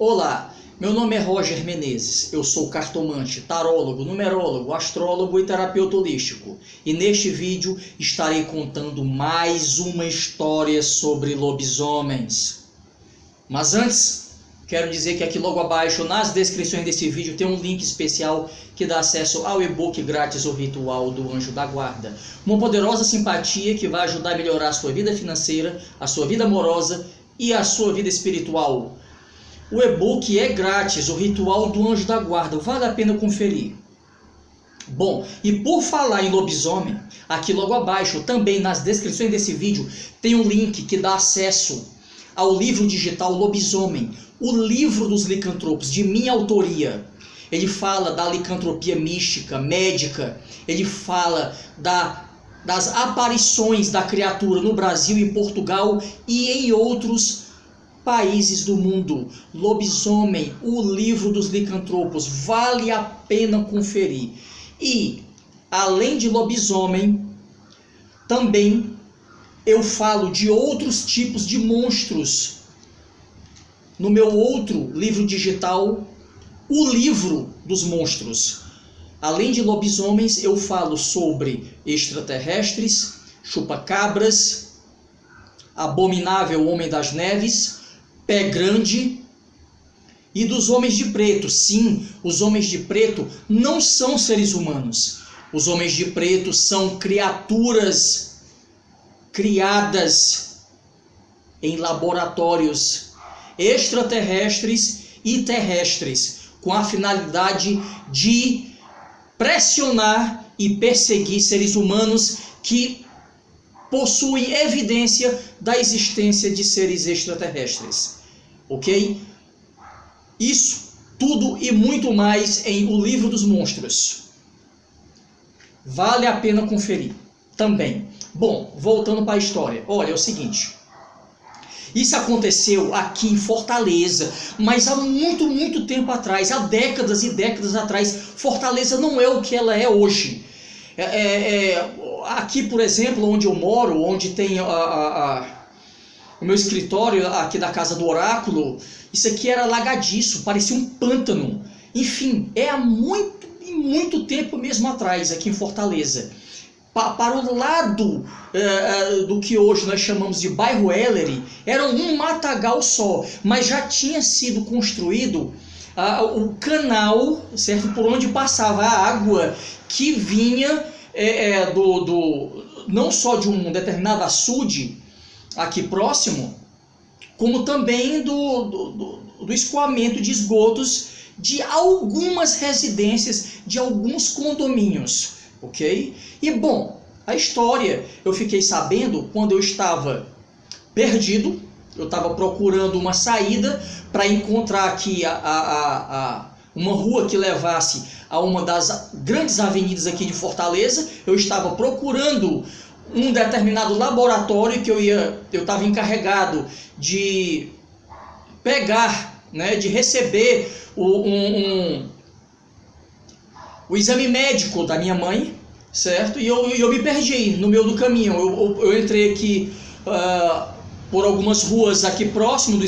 Olá, meu nome é Roger Menezes, eu sou cartomante, tarólogo, numerólogo, astrólogo e terapeuta holístico. E neste vídeo estarei contando mais uma história sobre lobisomens. Mas antes, quero dizer que aqui logo abaixo, nas descrições desse vídeo, tem um link especial que dá acesso ao e-book grátis O Ritual do Anjo da Guarda. Uma poderosa simpatia que vai ajudar a melhorar a sua vida financeira, a sua vida amorosa e a sua vida espiritual. O e-book é grátis, O Ritual do Anjo da Guarda, vale a pena conferir. Bom, e por falar em lobisomem, aqui logo abaixo, também nas descrições desse vídeo, tem um link que dá acesso ao livro digital Lobisomem, o livro dos licantropos, de minha autoria. Ele fala da licantropia mística, médica, ele fala das aparições da criatura no Brasil e Portugal e em outros países do mundo. Lobisomem, o livro dos licantropos, vale a pena conferir. E, além de lobisomem, também eu falo de outros tipos de monstros no meu outro livro digital, o livro dos monstros. Além de lobisomens, eu falo sobre extraterrestres, chupacabras, abominável homem das neves, pé grande e dos homens de preto. Sim, os homens de preto não são seres humanos. Os homens de preto são criaturas criadas em laboratórios extraterrestres e terrestres, com a finalidade de pressionar e perseguir seres humanos que possuem evidência da existência de seres extraterrestres. Ok? Isso tudo e muito mais em O Livro dos Monstros. Vale a pena conferir também. Bom, voltando para a história. Olha, é o seguinte. Isso aconteceu aqui em Fortaleza, mas há muito tempo atrás, há décadas e décadas atrás. Fortaleza não é o que ela é hoje. Aqui, por exemplo, onde eu moro, onde tem o meu escritório aqui da Casa do Oráculo, isso aqui era alagadiço, parecia um pântano. Enfim, é há muito tempo mesmo atrás, aqui em Fortaleza. Para o lado do que hoje nós chamamos de bairro Ellery, era um matagal só, mas já tinha sido construído o canal, certo, por onde passava a água que vinha não só de um determinado açude aqui próximo, como também do escoamento de esgotos de algumas residências, de alguns condomínios. Ok? E bom, a história eu fiquei sabendo quando eu estava perdido, eu estava procurando uma saída para encontrar aqui uma rua que levasse a uma das grandes avenidas aqui de Fortaleza. Eu estava procurando um determinado laboratório que eu estava encarregado de pegar, né, de receber o exame médico da minha mãe, certo? E eu me perdi no meio do caminho. Eu entrei aqui por algumas ruas aqui próximo do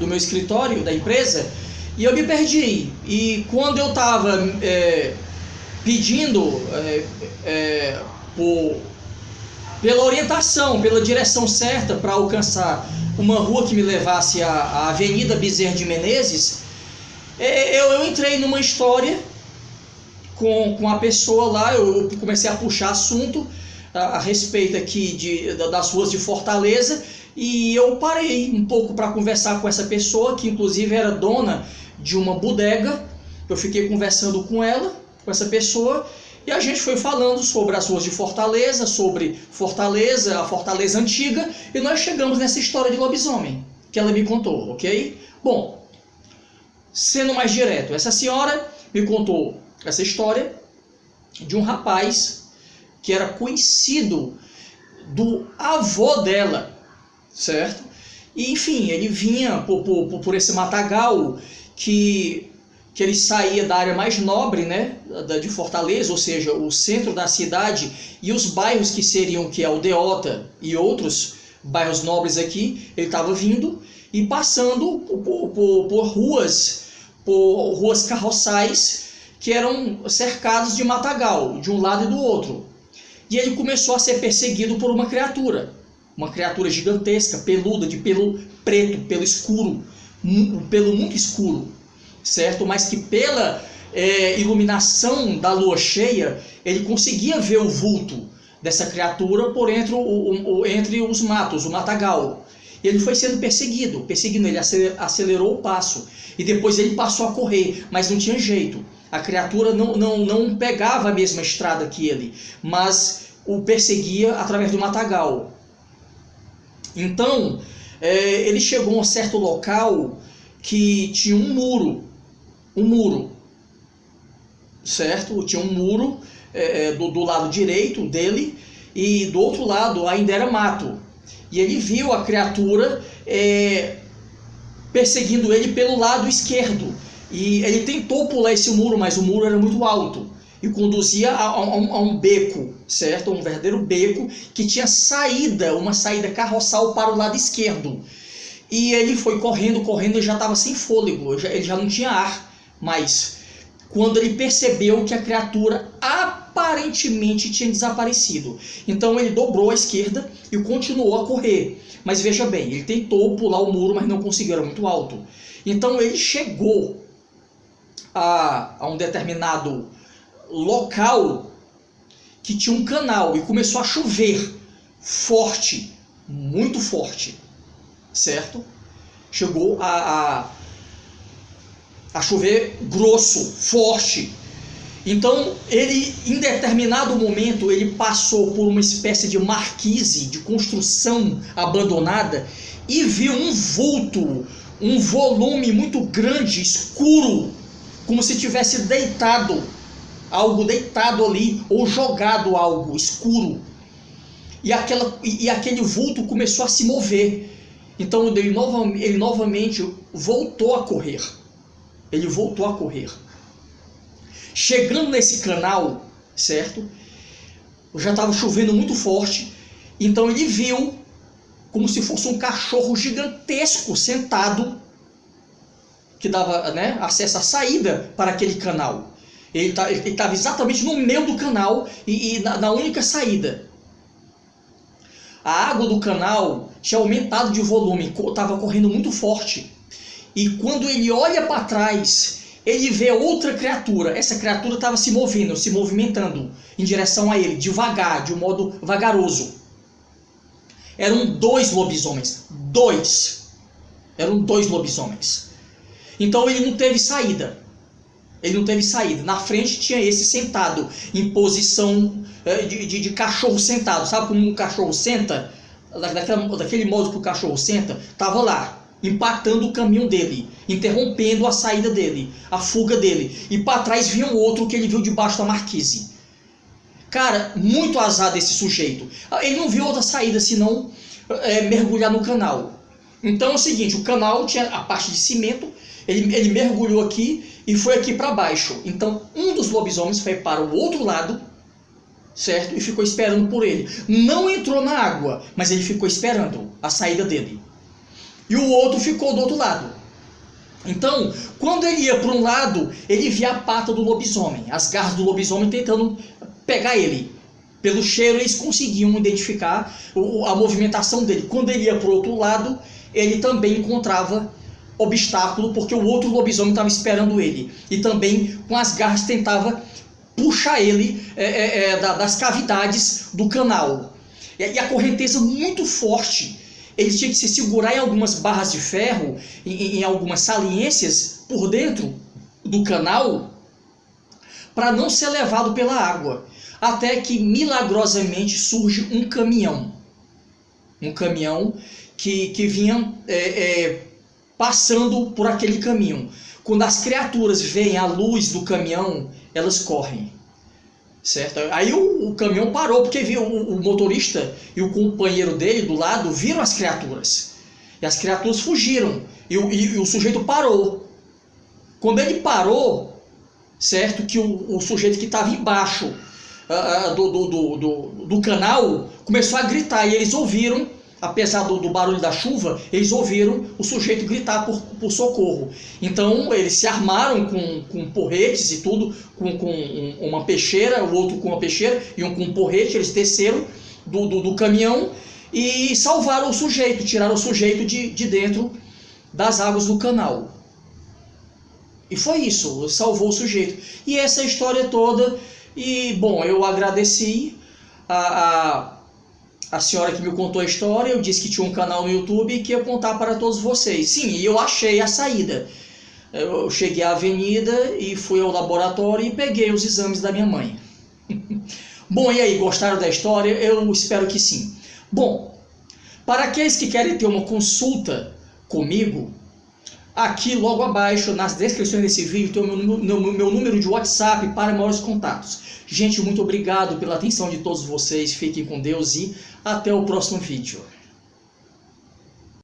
meu escritório, da empresa, e eu me perdi. E quando eu estava pedindo pela orientação, pela direção certa para alcançar uma rua que me levasse à Avenida Bezerra de Menezes, eu entrei numa história com a pessoa lá. Eu comecei a puxar assunto a respeito aqui das ruas de Fortaleza, e eu parei um pouco para conversar com essa pessoa, que inclusive era dona de uma bodega. Eu fiquei conversando com essa pessoa, e a gente foi falando sobre as ruas de Fortaleza, sobre Fortaleza, a Fortaleza antiga, e nós chegamos nessa história de lobisomem que ela me contou, ok? Bom, sendo mais direto, essa senhora me contou essa história de um rapaz que era conhecido do avô dela, certo? E enfim, ele vinha por esse matagal que ele saía da área mais nobre, né, de Fortaleza, ou seja, o centro da cidade, e os bairros que seriam, que é Aldeota e outros bairros nobres aqui, ele estava vindo, e passando por ruas carroçais que eram cercadas de matagal, de um lado e do outro. E ele começou a ser perseguido por uma criatura gigantesca, peluda, de pelo preto, pelo escuro, um pelo muito escuro, certo? Mas que pela iluminação da lua cheia, ele conseguia ver o vulto dessa criatura por entre os matos, o matagal. E ele foi sendo perseguindo ele acelerou o passo. E depois ele passou a correr, mas não tinha jeito. A criatura não pegava a mesma estrada que ele, mas o perseguia através do matagal. Então, ele chegou a um certo local que tinha um muro, certo? Tinha um muro do lado direito dele, e do outro lado ainda era mato. E ele viu a criatura perseguindo ele pelo lado esquerdo. E ele tentou pular esse muro, mas o muro era muito alto e conduzia a um beco, certo? Um verdadeiro beco que tinha uma saída carroçal para o lado esquerdo. E ele foi correndo, e já estava sem fôlego, ele já não tinha ar mais. Quando ele percebeu que a criatura aparentemente tinha desaparecido. Então ele dobrou à esquerda e continuou a correr. Mas veja bem, ele tentou pular o muro, mas não conseguiu, era muito alto. Então ele chegou a um determinado local que tinha um canal e começou a chover forte, muito forte, certo? Chegou a chover grosso, forte. Então ele, em determinado momento, ele passou por uma espécie de marquise de construção abandonada e viu um vulto, um volume muito grande, escuro, como se tivesse algo deitado ali, ou jogado algo escuro. E aquele vulto começou a se mover. Então ele novamente voltou a correr. Ele voltou a correr. Chegando nesse canal, certo? Já estava chovendo muito forte. Então ele viu como se fosse um cachorro gigantesco sentado, que dava, né, acesso à saída para aquele canal. Ele estava exatamente no meio do canal e na única saída. A água do canal tinha aumentado de volume, estava correndo muito forte. E quando ele olha para trás, ele vê outra criatura. Essa criatura estava se movimentando em direção a ele, devagar, de um modo vagaroso. Eram 2 lobisomens. Eram 2 lobisomens. Então ele não teve saída. Na frente tinha esse sentado, em posição de cachorro sentado. Sabe como um cachorro senta? Daquele modo que o cachorro senta. Estava lá, empatando o caminho dele, interrompendo a saída dele, a fuga dele. E para trás vinha um outro que ele viu debaixo da marquise. Cara, muito azar desse sujeito. Ele não viu outra saída senão mergulhar no canal. Então é o seguinte, o canal tinha a parte de cimento, ele mergulhou aqui e foi aqui para baixo. Então um dos lobisomens foi para o outro lado, certo? E ficou esperando por ele. Não entrou na água, mas ele ficou esperando a saída dele. E o outro ficou do outro lado. Então, quando ele ia para um lado, ele via a pata do lobisomem, as garras do lobisomem tentando pegar ele. Pelo cheiro, eles conseguiam identificar a movimentação dele. Quando ele ia para o outro lado, ele também encontrava obstáculo, porque o outro lobisomem estava esperando ele. E também, com as garras, tentava puxar ele das cavidades do canal. E a correnteza muito forte. Ele tinha que se segurar em algumas barras de ferro, em algumas saliências por dentro do canal, para não ser levado pela água. Até que, milagrosamente, surge um caminhão. Um caminhão que vinha passando por aquele caminho. Quando as criaturas veem a luz do caminhão, elas correm. Certo? Aí o caminhão parou, porque viu o motorista e o companheiro dele do lado viram as criaturas. E as criaturas fugiram. E o sujeito parou. Quando ele parou, certo? Que o sujeito que estava embaixo do canal começou a gritar. E eles ouviram apesar do barulho da chuva, eles ouviram o sujeito gritar por socorro. Então eles se armaram com porretes e tudo, com uma peixeira, o outro com uma peixeira e um com um porrete. Eles desceram do caminhão e salvaram o sujeito, tiraram o sujeito de dentro das águas do canal. E foi isso, salvou o sujeito. E essa história toda, e bom, eu agradeci a senhora que me contou a história. Eu disse que tinha um canal no YouTube e que ia contar para todos vocês. Sim, e eu achei a saída. Eu cheguei à avenida e fui ao laboratório e peguei os exames da minha mãe. Bom, e aí, gostaram da história? Eu espero que sim. Bom, para aqueles que querem ter uma consulta comigo, aqui logo abaixo, nas descrições desse vídeo, tem o meu número de WhatsApp para maiores contatos. Gente, muito obrigado pela atenção de todos vocês. Fiquem com Deus e até o próximo vídeo.